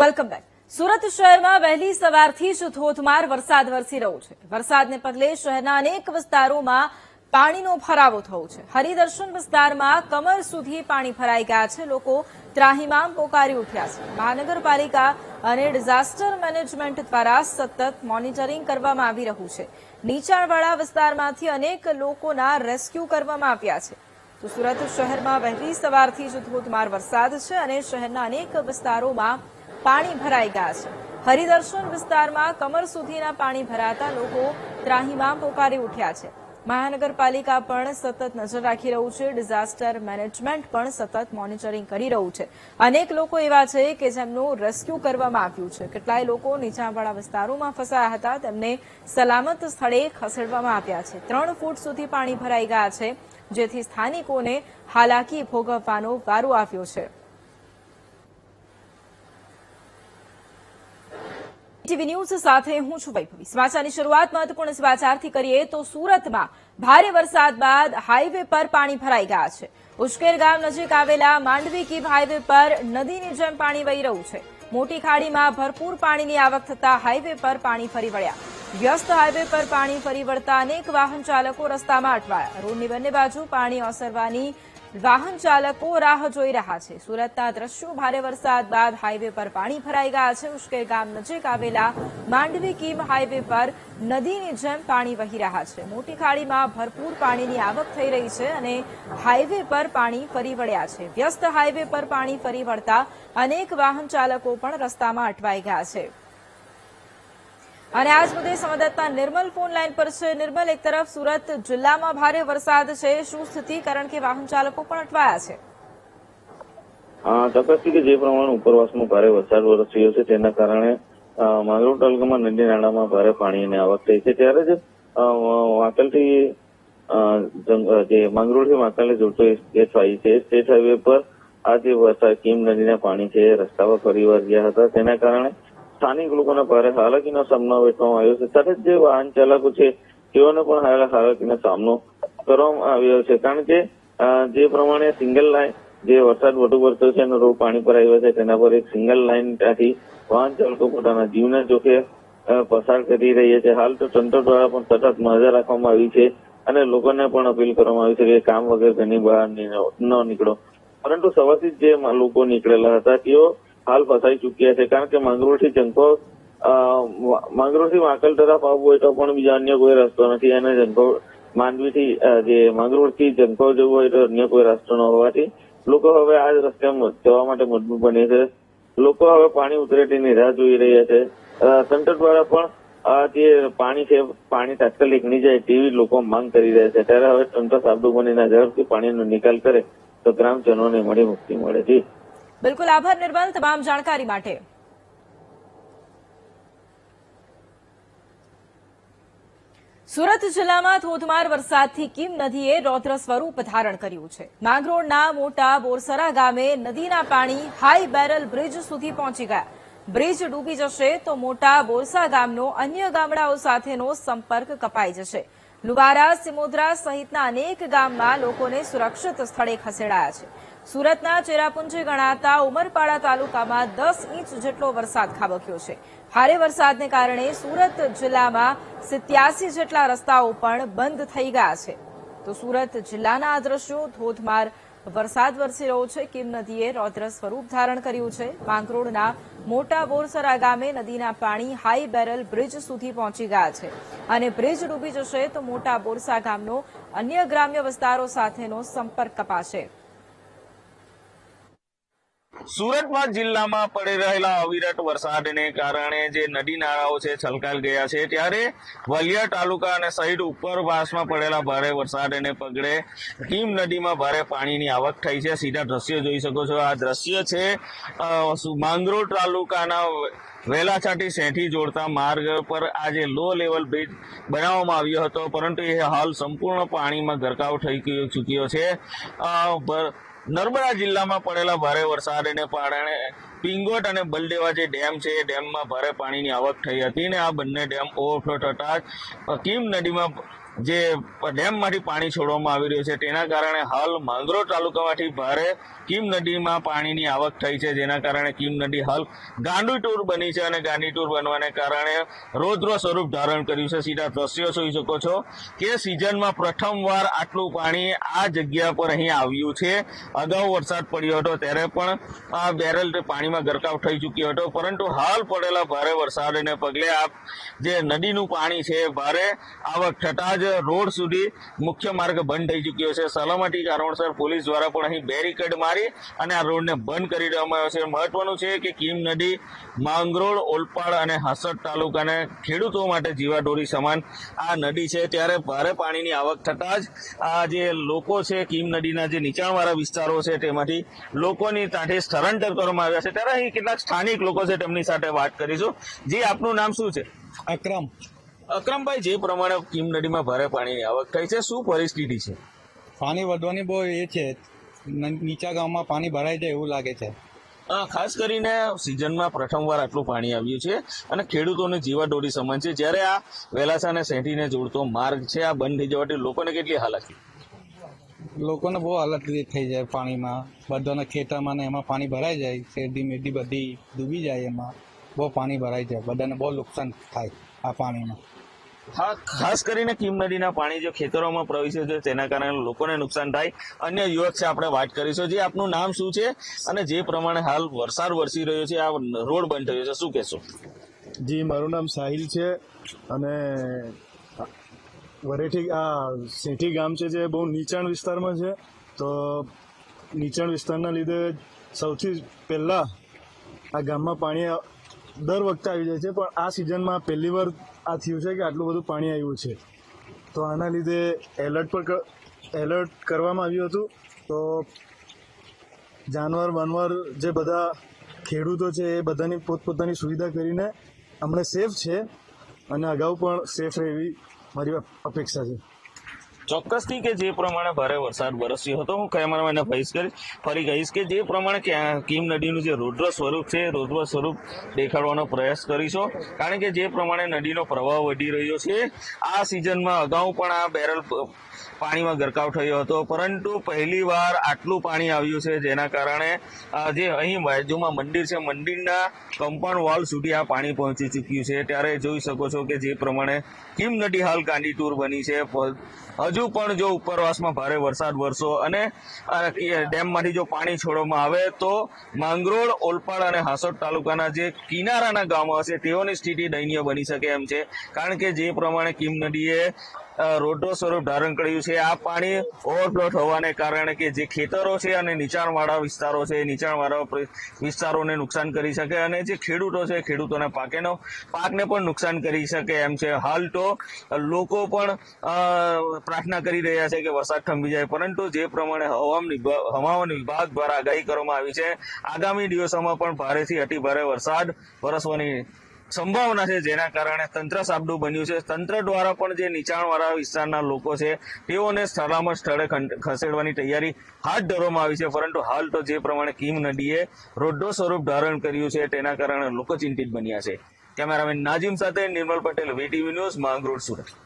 Welcome back. Surat શહેરમાં વહેલી સવારથી જ ધોધમાર વરસાદ વરસી રહ્યો છે। વરસાદને પગલે શહેરના અનેક વિસ્તારોમાં પાણીનો ભરાવો થયો છે। હરિદર્શન વિસ્તારમાં કમર સુધી પાણી ભરાઈ ગયા છે। લોકો ત્રાહિમામ પોકારી ઉઠ્યા છે। મહાનગરપાલિકા અને ડિઝાસ્ટર મેનેજમેન્ટ દ્વારા સતત મોનિટરિંગ કરવામાં આવી રહ્યું છે। નીચાણવાળા વિસ્તારમાંથી અનેક લોકોના રેસ્ક્યુ કરવામાં આવ્યા છે। તો સુરત શહેરમાં વહેલી સવારથી જ ધોધમાર વરસાદ છે અને શહેરના અનેક વિસ્તારોમાં પાણી ભરાઈ ગયા છે। હરિદર્શન વિસ્તારમાં કમર સુધીના પાણી ભરાતા લોકો ત્રાહિમામ પોકારી ઉઠ્યા છે। મહાનગરપાલિકા પણ સતત નજર રાખી રહ્યું છે। ડિઝાસ્ટર મેનેજમેન્ટ પણ સતત મોનિટરિંગ કરી રહ્યું છે। અનેક લોકો એવા છે કે જેમનું રેસ્ક્યુ કરવામાં આવ્યું છે। કેટલાય લોકો નીચાણવાળા વિસ્તારોમાં ફસાયા હતા, તેમને સલામત સ્થળે ખસેડવામાં આવ્યા છે। 3 ફૂટ સુધી પાણી ભરાઈ ગયા છે, જેથી સ્થાનિકોને હાલાકી ભોગવવાનો વારો આવ્યો છે। ટીવી ન્યૂઝ સાથે હું છું વૈભવી। સમાચારની શરૂઆત મહત્વપૂર્ણ સમાચારથી કરીએ તો સુરતમાં ભારે વરસાદ બાદ હાઈવે પર પાણી ભરાઈ ગયા છે। ઉશ્કેર ગામ નજીક આવેલા માંડવી કીમ હાઈવે પર નદીની જેમ પાણી વહી રહ્યું છે। મોટી ખાડીમાં ભરપૂર પાણીની આવક થતા હાઈવે પર પાણી ફરી વળ્યા। વ્યસ્ત હાઈવે પર પાણી ફરી વળતા અનેક વાહન ચાલકો રસ્તામાં અટવાયા। રોડની બંને બાજુ પાણી ઓસરવાની વાહન ચાલકો રાહ જોઈ રહ્યા છે। સુરતના દ્રશ્યો ભારે વરસાદ બાદ હાઈવે પર પાણી ભરાઈ ગયા છે। ઉશ્કેર ગામ નજીક આવેલા માંડવી કીમ હાઈવે પર નદીની જેમ પાણી વહી રહ્યા છે। મોટી ખાડીમાં ભરપૂર પાણીની આવક થઈ રહી છે અને હાઈવે પર પાણી ફરી વળ્યા છે। વ્યસ્ત હાઈવે પર પાણી ફરી વળતા અનેક વાહન ચાલકો પણ રસ્તામાં અટવાઈ ગયા છે। અને આજ મુદ્દે સંવાદદાતા નિર્મલ ફોન લાઈન પર છે। નિર્મલ, એક તરફ સુરત જિલ્લામાં ભારે વરસાદ છે, શું સ્થિતિ? કારણ કે વાહન ચાલકો પણ અટવાયા છે। ચોક્કસથી કે જે પ્રમાણે ઉપરવાસમાં ભારે વરસાદ વરસ્યો છે તેના કારણે માંગરોળ તાલુકામાં નદી નાળામાં ભારે પાણીની આવક થઈ છે। ત્યારે જ વાંકલથી જે માંગરોળથી વાંકલને જોડતો સ્ટેટ હાઈવે છે, સ્ટેટ હાઈવે પર આ જે વરસાદ કીમ નદીના પાણી છે રસ્તા પર ફરી વળ્યા હતા, તેના કારણે સ્થાનિક લોકોને ભારે હાલાકીનો સામનો વેઠવામાં આવ્યો છે। સાથે જ જે વાહન ચાલકો છે તેઓને પણ હાલાકીનો સામનો કરવામાં આવ્યો છે। કારણ કે જે પ્રમાણે સિંગલ લાઈન જે વરસાદ વધુ પડતો છે અને રોડ પાણી પર આવ્યો છે તેના પર એક સિંગલ લાઈન ત્યાંથી વાહન ચાલકો પોતાના જીવના જોખે પસાર કરી રહ્યા છે। હાલ તો તંત્ર દ્વારા પણ સતત નજર રાખવામાં આવી છે અને લોકોને પણ અપીલ કરવામાં આવી છે કે કામ વગર ઘરની બહાર ન નીકળો। પરંતુ સવારથી જે લોકો નીકળેલા હતા તેઓ હાલ ફસાઈ ચૂક્યા છે। કારણ કે માંગરોળથી વાંકલ તરફ આવવું હોય તો પણ બીજા અન્ય કોઈ રસ્તો નથી અને માંડવીથી જે માંગરોળથી જંખો જવું હોય તો અન્ય કોઈ રસ્તો ન હોવાથી લોકો હવે આ જ રસ્તે જવા માટે મજબૂર બને છે। લોકો હવે પાણી ઉતરે તેની રાહ જોઈ રહ્યા છે। તંત્ર દ્વારા પણ જે પાણી છે પાણી તાત્કાલિક નીકળી જાય તેવી લોકો માંગ કરી રહ્યા છે। ત્યારે હવે તંત્ર સાબદું બનીને ઝડપથી પાણીનો નિકાલ કરે તો ગ્રામજનોને મળી મુક્તિ મળે છે। બિલકુલ, આભાર નિર્મલ તમામ જાણકારી માટે। સુરત જિલ્લામાં ધોધમાર વરસાદથી કીમ નદીએ રૌદ્ર સ્વરૂપ ધારણ કર્યું છે। માંગરોળના મોટા બોરસરા ગામે નદીના પાણી હાઈ બેરલ બ્રિજ સુધી પહોંચી ગયા। બ્રિજ ડૂબી જશે તો મોટા બોરસા ગામનો અન્ય ગામડાઓ સાથેનો સંપર્ક કપાઈ જશે। લુવારા, સિમોદરા સહિતના અનેક ગામમાં લોકોને સુરક્ષિત સ્થળે ખસેડાયા છે। સુરતના ચેરાપુંજી ગણાતા ઉમરપાડા તાલુકામાં 10 ઇંચ જેટલો વરસાદ ખાબક્યો છે। ભારે વરસાદને કારણે સુરત જિલ્લામાં 87 જેટલા રસ્તાઓ પણ બંધ થઈ ગયા છે। તો સુરત જિલ્લાના આ દ્રશ્યો ધોધમાર વરસાદ વરસી રહ્યો છે। કીમ નદીએ રૌદ્ર સ્વરૂપ ધારણ કર્યું છે। માંગરોળના મોટા બોરસરા ગામે નદીના પાણી હાઈ બેરલ બ્રિજ સુધી પહોંચી ગયા છે અને બ્રિજ ડૂબી જશે તો મોટા બોરસા ગામનો અન્ય ગ્રામ્ય વિસ્તારો સાથેનો સંપર્ક કપાશે। સુરતમાં જિલ્લામાં પડી રહેલા અવિરત વરસાદને કારણે જે નદી નાળાઓ છે છલકાઈ ગયા છે। ત્યારે વલિયા તાલુકા અને સહિત ઉપરવાસમાં પડેલા ભારે વરસાદને પગલે કીમ નદીમાં ભારે પાણીની આવક થઈ છે। સીધા દ્રશ્ય જોઈ શકો છો। આ દ્રશ્ય છે માંગરોળ તાલુકાના વેલાછાટી સેઠી જોડતા માર્ગ પર આજે લો લેવલ બ્રિજ બનાવવામાં આવ્યો હતો, પરંતુ એ હાલ સંપૂર્ણ પાણીમાં ગરકાવ થઈ ચૂક્યો છે। નર્મદા જિલ્લામાં પડેલા ભારે વરસાદને કારણે પિંગોટ અને બલદેવા જે ડેમ છે એ ડેમમાં ભારે પાણીની આવક થઈ હતી અને આ બંને ડેમ ઓવરફ્લો થતા કીમ નદીમાં જે ડેમમાંથી પાણી છોડવામાં આવી રહ્યું છે તેના કારણે હાલ માંગરોળ તાલુકામાંથી ભારે કીમ નદીમાં પાણીની આવક થઈ છે, જેના કારણે કીમ નદી હાલ ગાંડીતુર બની છે અને ગાંડીતુર બનવાને કારણે રૌદ્ર સ્વરૂપ ધારણ કર્યું છે. સીધા દ્રશ્યો જોઈ શકો છો કે સિઝનમાં પ્રથમવાર આટલું પાણી આ જગ્યા પર અહીં આવ્યું છે. અગાઉ વરસાદ પડ્યો હતો ત્યારે પણ આ બેરલ પાણીમાં ગરકાવ થઈ ચૂક્યો હતો, પરંતુ હાલ પડેલા ભારે વરસાદને પગલે આ જે નદીનું પાણી છે ભારે આવક થતા જ રોડ સુધી મુખ્ય માર્ગ બંધ થઈ ચૂક્યો છે. સલામતી કારણોસર પોલીસ દ્વારા પણ અહીં બેરીકેડ મારી અને આ રોડને બંધ કરી દેવામાં આવ્યો છે. મહત્વનું છે કે કીમ નદી માંગરોળ, ઓલપાડ અને હાસોટ તાલુકાને ખેડૂતો માટે જીવાદોરી સમાન આ નદી છે, ત્યારે ભારે પાણીની આવક થતા જ આ જે લોકો છે કીમ નદીના જે નીચાણવાળા વિસ્તારો છે તેમાંથી લોકોની સાથે સ્થળાંતર કરવામાં આવ્યા છે. ત્યારે અહીં કેટલાક સ્થાનિક લોકો છે તેમની સાથે વાત કરીશું. જી, આપનું નામ શું છે? અક્રમ. અક્રમભાઈ, જે પ્રમાણે કીમ નદીમાં ભારે પાણીની આવક થઈ છે, શું પરિસ્થિતિ છે? પાણી વધવાની બહુ એ છે, નીચા ગામમાં પાણી ભરાઈ જાય એવું લાગે છે. ખાસ કરીને સિઝનમાં પ્રથમવાર આટલું પાણી આવ્યું છે અને ખેડૂતોને જીવાદોરી સમાન છે. જ્યારે આ વેલાસા અને સેઠીને જોડતો માર્ગ છે આ બંધ થઈ જવાથી લોકોને કેટલી હાલાકી? લોકોને બહુ હાલત થઈ જાય પાણીમાં, બધાના ખેતરમાં ને એમાં પાણી ભરાઈ જાય, શેરડી મેરડી બધી ડૂબી જાય, એમાં બહુ પાણી ભરાઈ જાય, બધાને બહુ નુકસાન થાય આ પાણીમાં. હા, ખાસ કરીને કીમ નદીના પાણી જો ખેતરોમાં પ્રવેશે છે તેના કારણે લોકોને નુકસાન થાય. અન્ય યુવક છે, આપણે વાત કરીશું. જે આપનું નામ શું છે અને જે પ્રમાણે હાલ વરસાદ વરસી રહ્યો છે આ રોડ બંધ થયો છે, શું કહેશો? જી, મારું નામ સાહિલ છે અને વરેઠી સેઠી ગામ છે જે બહુ નીચાણ વિસ્તારમાં છે. તો નીચાણ વિસ્તારના લીધે સૌથી પહેલાં આ ગામમાં પાણી દર વખતે આવી જાય છે, પણ આ સિઝનમાં પહેલી વાર આ થયું છે કે આટલું બધું પાણી આવ્યું છે. તો આના લીધે એલર્ટ કરવામાં આવ્યું હતું. તો જાનવર વાનવર જે બધા ખેડૂતો છે એ બધાની પોતપોતાની સુવિધા કરીને હમણાં સેફ છે અને અગાઉ પણ સેફ રહે એવી મારી અપેક્ષા છે. ચોક્કસથી કે જે પ્રમાણે ભારે વરસાદ વરસ્યો હતો, હું કેમેરામેનને ફરી કહીશ કે જે પ્રમાણે કીમ નદીનું જે રૌદ્ર સ્વરૂપ છે રૌદ્ર સ્વરૂપ દેખાડવાનો પ્રયાસ કરીશું, કારણ કે જે પ્રમાણે નદીનો પ્રવાહ વધી રહ્યો છે આ સિઝનમાં અગાઉ પણ આ બેરલ પાણીમાં ગરકાવ થયો હતો, પરંતુ પહેલી વાર આટલું પાણી આવ્યું છે જેના કારણે જે અહીં બાજુમાં મંદિર છે મંદિરના કમ્પાઉન્ડ વોલ સુધી આ પાણી પહોંચી ચૂક્યું છે. ત્યારે જોઈ શકો છો કે જે પ્રમાણે કીમ નદી હાલ ગાંડીતુર બની છે. હજુ પણ જો ઉપરવાસમાં ભારે વરસાદ વરસો અને ડેમમાંથી જો પાણી છોડવામાં આવે તો માંગરોળ, ઓલપાડ અને હાસોટ તાલુકાના જે કિનારાના ગામો હશે તેઓની સ્થિતિ દયનીય બની શકે એમ છે, કારણ કે જે પ્રમાણે કીમ નદીએ રૌદ્ર સ્વરૂપ ધારણ કર્યું છે. આ પાણી ઓવરફ્લો થવાને કારણે કે જે ખેતરો છે અને નીચાણવાળા વિસ્તારો છે નીચાણવાળા વિસ્તારોને નુકસાન કરી શકે અને જે ખેડૂતો છે ખેડૂતોના પાકને પણ નુકસાન કરી શકે એમ છે. હાલ તો લોકો પણ પ્રાર્થના કરી રહ્યા છે કે વરસાદ થંભી જાય, પરંતુ જે પ્રમાણે હવામાન વિભાગ દ્વારા આગાહી કરવામાં આવી છે આગામી દિવસોમાં પણ ભારેથી અતિભારે વરસાદ વરસવાની સંભાવના છે, જેના કારણે તંત્ર સાબદું બન્યું છે. તંત્ર દ્વારા પણ જે નીચાણવાળા વિસ્તારના લોકો છે તેઓને સલામત સ્થળે ખસેડવાની તૈયારી હાથ ધરવામાં આવી છે, પરંતુ હાલ તો જે પ્રમાણે કીમ નદીએ રૌદ્ર સ્વરૂપ ધારણ કર્યું છે તેના કારણે લોકો ચિંતિત બન્યા છે. કેમેરામેન નાજીમ સાથે નિર્મલ પટેલ, વીટીવી ન્યૂઝ, માંગરોળ, સુરત.